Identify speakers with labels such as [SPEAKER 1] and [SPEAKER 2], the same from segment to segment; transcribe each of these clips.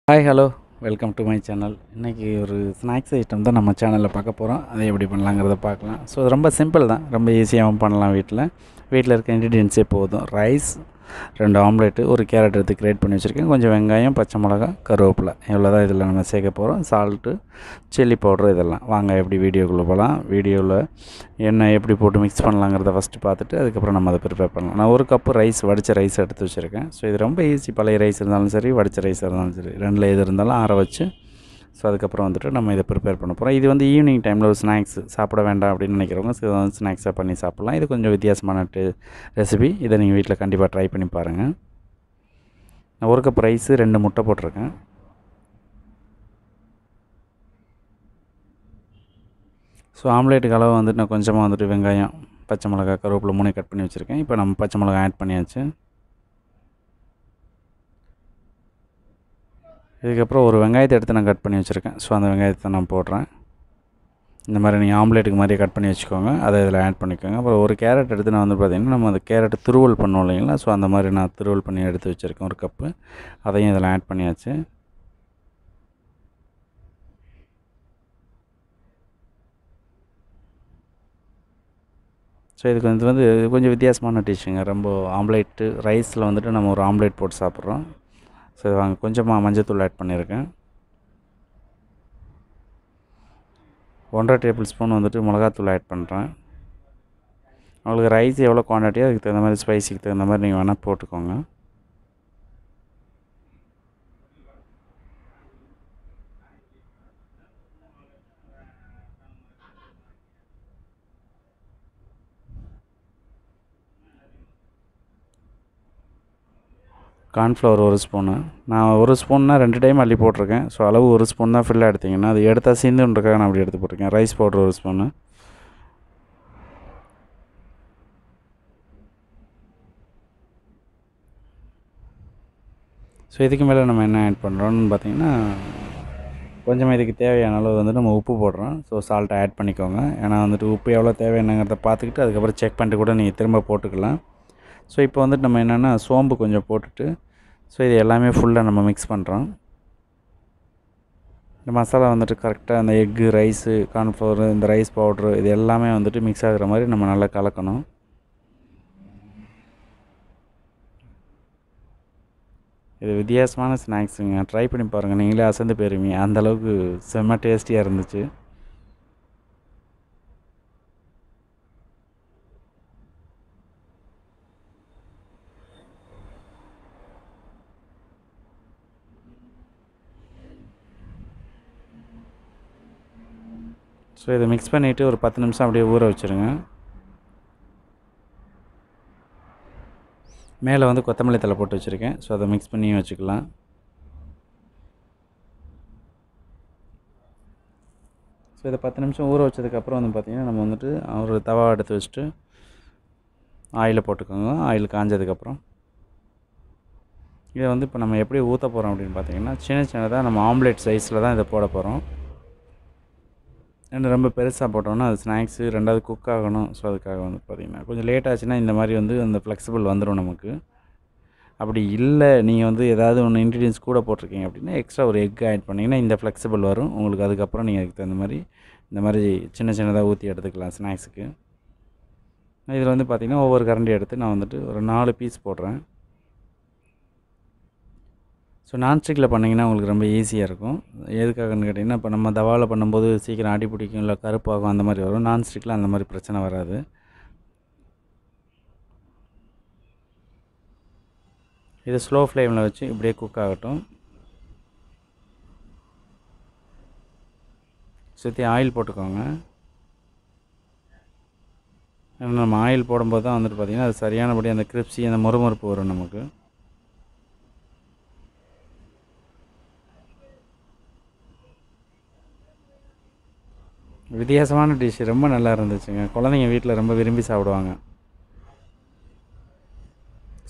[SPEAKER 1] Hi hello welcome to my channel. இன்றைக்கி ஒரு snacks item தான் நம்ம சேனலில் பார்க்க போகிறோம். அதை எப்படி பண்ணலாங்கிறத பார்க்கலாம். ஸோ அது ரொம்ப சிம்பிள் தான், ரொம்ப ஈஸியாகவும் பண்ணலாம். வீட்டில் இருக்க இன்க்ரீடியன்ஸே போதும். ரைஸ், 2 ஆம்லேட்டு, ஒரு கேரட் எடுத்து கிரேட் பண்ணி வச்சுருக்கேன். கொஞ்சம் வெங்காயம், பச்சை மிளகா, கருவேப்பிலை, இவ்வளோ தான் இதில் நம்ம சேர்க்க போகிறோம். சால்ட்டு, சில்லி பவுட்ரு, இதெல்லாம். வாங்க எப்படி வீடியோக்குள்ளே போகலாம். வீடியோவில் என்ன எப்படி போட்டு மிக்ஸ் பண்ணலாங்கிறத ஃபஸ்ட்டு பார்த்துட்டு அதுக்கப்புறம் நம்ம அதை ப்ரிப்பேர் பண்ணலாம். நான் 1 கப்பு ரைஸ், வடித்த ரைஸ் எடுத்து வச்சுருக்கேன். ஸோ இது ரொம்ப ஈஸி. பழைய ரைஸ் இருந்தாலும் சரி, வடித்த ரைஸ் இருந்தாலும் சரி, ரெண்டில் எது இருந்தாலும் ஆற வச்சு ஸோ அதுக்கப்புறம் நம்ம இதை ப்ரிப்பேர் பண்ண போகிறோம். இது ஈவினிங் டைமில் ஒரு ஸ்நாக்ஸ் சாப்பிட வேண்டாம் அப்படின்னு நினைக்கிறவங்க ஸ்நாக்ஸாக பண்ணி சாப்பிட்லாம். இது கொஞ்சம் வித்தியாசமான ரெசிபி. இதை நீங்கள் வீட்டில் கண்டிப்பாக ட்ரை பண்ணி பாருங்கள். நான் 1 கப் ரைஸு, 2 முட்டை போட்டிருக்கேன். ஸோ ஆம்லேட்டுக்கு அளவு நான் கொஞ்சமாக வெங்காயம், பச்சை மிளகா, கருவேப்பிலை 3 கட் பண்ணி வச்சுருக்கேன். இப்போ நம்ம பச்சை மிளகா ஆட் பண்ணியாச்சு. இதுக்கப்புறம் ஒரு வெங்காயத்தை எடுத்து நான் கட் பண்ணி வச்சுருக்கேன். ஸோ அந்த வெங்காயத்தை நான் போடுறேன். இந்த மாதிரி நீங்கள் ஆம்லேட்டுக்கு மாதிரியே கட் பண்ணி வச்சுக்கோங்க. அதை இதில் ஆட் பண்ணிக்கோங்க. அப்புறம் ஒரு கேரட் எடுத்து நான் பார்த்திங்கன்னா நம்ம அந்த கேரட் துருவல் பண்ணுவோம் இல்லைங்களா. ஸோ அந்த மாதிரி நான் துருவல் பண்ணி எடுத்து வச்சுருக்கேன் 1 கப்பு. அதையும் இதில் ஆட் பண்ணியாச்சு. ஸோ இதுக்கு கொஞ்சம் வித்தியாசமான டிஷ்ஷுங்க. ரொம்ப ஆம்லேட்டு ரைஸில் நம்ம ஒரு ஆம்லேட் போட்டு சாப்பிட்றோம். ஸோ வாங்க கொஞ்சமாக மஞ்சத்தூள் ஆட் பண்ணியிருக்கேன். 1½ டேபிள் ஸ்பூன் மிளகாத்தூள் ஆட் பண்ணுறேன். உங்களுக்கு ரைஸ் எவ்வளோ குவான்டிட்டியோ அதுக்கு தகுந்த மாதிரி, ஸ்பைஸிக்கு தகுந்த மாதிரி நீங்கள் வேணால் போட்டுக்கோங்க. Cornflour 1 spoon. நான் 1 ஸ்பூன்னா 2 டைம் அள்ளி போட்டிருக்கேன். ஸோ அளவு 1 ஸ்பூன் தான் ஃபில்லாக எடுத்திங்கன்னா அது எடுத்தால் சீந்துன்றக்காக நான் அப்படி எடுத்து போட்டிருக்கேன். Rice powder 1 spoon. ஸோ இதுக்கு மேலே நம்ம என்ன ஆட் பண்ணுறோன்னு பார்த்தீங்கன்னா, கொஞ்சமாக இதுக்கு தேவையான அளவு நம்ம உப்பு போடுறோம். ஸோ சால்ட்டை ஆட் பண்ணிக்கோங்க. ஏன்னா உப்பு எவ்வளோ தேவையானங்கிறத பார்த்துக்கிட்டு அதுக்கப்புறம் செக் பண்ணிட்டு கூட நீங்கள் திரும்ப போட்டுக்கலாம். ஸோ இப்போ நம்ம என்னென்னா சோம்பு கொஞ்சம் போட்டுட்டு ஸோ இது எல்லாமே ஃபுல்லாக நம்ம மிக்ஸ் பண்ணுறோம். இந்த மசாலா கரெக்டாக அந்த எக்கு, ரைஸு, கார்ன்ஃப்ளவரு, இந்த ரைஸ் பவுட்ரு, இது எல்லாமே மிக்ஸ் ஆகிற மாதிரி நம்ம நல்லா கலக்கணும். இது வித்தியாசமான ஸ்நாக்ஸுங்க. ட்ரை பண்ணி பாருங்கள். நீங்களே அசந்து போயிருவீங்க. அந்தளவுக்கு செம்ம டேஸ்டியாக இருந்துச்சு. ஸோ இதை மிக்ஸ் பண்ணிவிட்டு ஒரு 10 நிமிஷம் அப்படியே ஊற வச்சுருங்க. மேலே கொத்தமல்லி தழை போட்டு வச்சுருக்கேன். ஸோ அதை மிக்ஸ் பண்ணியும் வச்சுக்கலாம். ஸோ இதை 10 நிமிஷம் ஊற வச்சதுக்கப்புறம் பார்த்திங்கன்னா நம்ம ஒரு தவா எடுத்து வச்சுட்டு ஆயிலை போட்டுக்கோங்க. ஆயில் காஞ்சதுக்கப்புறம் இதை இப்போ நம்ம எப்படி ஊற்ற போகிறோம் அப்படின்னு பார்த்திங்கன்னா, சின்னதாக நம்ம ஆம்லேட் சைஸில் தான் இதை போட போகிறோம். ஏன்னா ரொம்ப பெருசாக போட்டோம்னா அது ஸ்நாக்ஸு 2வது குக் ஆகணும். ஸோ அதுக்காக பார்த்திங்கன்னா கொஞ்சம் லேட் ஆச்சுன்னா இந்த மாதிரி அந்த ஃப்ளெக்சிபிள் வந்துடும் நமக்கு. அப்படி இல்லை நீங்கள் ஏதாவது ஒன்று இன்க்ரீடியன்ஸ் கூட போட்டிருக்கீங்க அப்படின்னா எக்ஸ்ட்ரா ஒரு எக் ஆட் பண்ணிங்கன்னா இந்த ஃப்ளெக்சிபிள் வரும் உங்களுக்கு. அதுக்கப்புறம் நீங்கள் அதுக்கு தகுந்த மாதிரி இந்த மாதிரி சின்னதாக ஊற்றி எடுத்துக்கலாம் ஸ்நாக்ஸுக்கு. இதில் பார்த்திங்கன்னா ஒவ்வொரு கரண்டி எடுத்து நான் ஒரு 4 பீஸ் போடுறேன். ஸோ நான்ஸ்டிக்கில் பண்ணிங்கன்னா உங்களுக்கு ரொம்ப ஈஸியாக இருக்கும். எதுக்காகன்னு கேட்டிங்கன்னா, இப்போ நம்ம தவாவில் பண்ணும்போது சீக்கிரம் அடி பிடிக்கும், இல்லை கருப்பாகும், அந்த மாதிரி வரும். நான்ஸ்டிக்கில் அந்த மாதிரி பிரச்சனை வராது. இதை ஸ்லோ ஃப்ளேமில் வச்சு இப்படியே குக் ஆகட்டும். சுற்றி ஆயில் போட்டுக்கோங்க. ஏன்னா நம்ம ஆயில் போடும்போது தான் பார்த்திங்கன்னா அது சரியானபடி அந்த கிரிப்ஸி, அந்த மொறுமொறுப்பு வரும் நமக்கு. வித்தியாசமான டிஷ், ரொம்ப நல்லா இருந்துச்சுங்க. குழந்தைங்க வீட்டில் ரொம்ப விரும்பி சாப்பிடுவாங்க.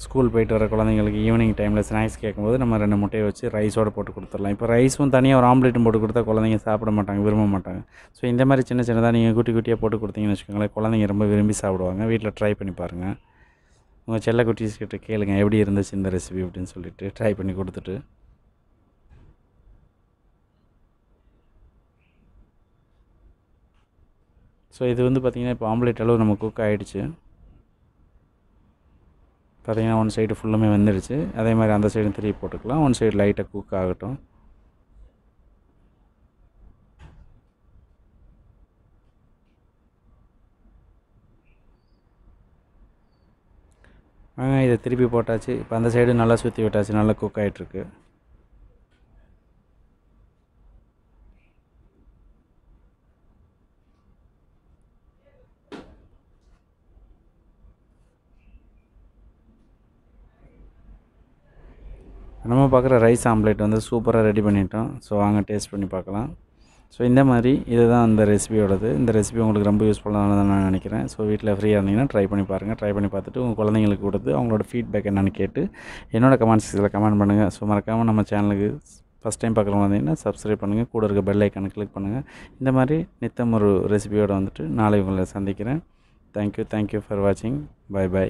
[SPEAKER 1] ஸ்கூல் போயிட்டு வர குழந்தைங்களுக்கு ஈவினிங் டைமில் ஸ்நாக்ஸ் கேட்கும்போது நம்ம 2 முட்டையை வச்சு ரைஸோடு போட்டு கொடுத்துடலாம். இப்போ ரைஸும் தனியாக ஒரு ஆம்லேட்டும் போட்டு கொடுத்தா குழந்தைங்க சாப்பிட மாட்டாங்க, விரும்ப மாட்டாங்க. ஸோ இந்த மாதிரி சின்னதாக நீங்கள் குட்டியாக போட்டு கொடுத்தீங்கன்னு வச்சுக்கோங்களேன், குழந்தைங்க ரொம்ப விரும்பி சாப்பிடுவாங்க. வீட்டில் ட்ரை பண்ணி பாருங்கள். உங்கள் செல்ல குட்டீஸ்கிட்ட கேளுங்க எப்படி இருந்துச்சு இந்த ரெசிபி அப்படின்னு சொல்லிட்டு ட்ரை பண்ணி கொடுத்துட்டு. ஸோ இது வந்து பார்த்திங்கன்னா இப்போ ஆம்லேட் அளவு நம்ம குக் ஆகிடுச்சு. பார்த்திங்கன்னா ஒன் சைடு ஃபுல்லுமே வெந்துடுச்சு. அதே மாதிரி அந்த சைடும் திருப்பி போட்டுக்கலாம். ஒன் சைடு லைட்டாக குக் ஆகட்டும். இதை திருப்பி போட்டாச்சு. இப்போ அந்த சைடு நல்லா சுற்றி விட்டாச்சு. நல்லா குக் ஆகிட்டுருக்கு. நம்ம பார்க்குற ரைஸ் ஆம்லேட் வந்து சூப்பராக ரெடி பண்ணிட்டோம். ஸோ வாங்க டேஸ்ட் பண்ணி பார்க்கலாம். ஸோ இந்த மாதிரி இதுதான் அந்த ரெசிபியோடது. இந்த ரெசிபி உங்களுக்கு ரொம்ப யூஸ்ஃபுல்லானதான் நான் நினைக்கிறேன். ஸோ வீட்டில் ஃப்ரீயாக இருந்தீங்கன்னா ட்ரை பண்ணி பாருங்கள். ட்ரை பண்ணி பார்த்துட்டு உங்கள் குழந்தைங்களுக்கு கொடுத்து அவங்களோட ஃபீட்பேக் என்னென்னு கேட்டு என்னோடய கமெண்ட் செக்ஷனில் கமெண்ட் பண்ணுங்கள். ஸோ மறக்காமல் நம்ம சேனலுக்கு ஃபஸ்ட் டைம் பார்க்குறவங்க வந்தீங்கன்னா சப்ஸ்கிரைப் பண்ணுங்கள். கூட இருக்க பெல் ஐக்கானை கிளிக் பண்ணுங்கள். இந்த மாதிரி நித்தம் ஒரு ரெசிபியோடு வந்துட்டு நாளை உங்களை சந்திக்கிறேன். தேங்க்யூ ஃபார் வாட்சிங். பை.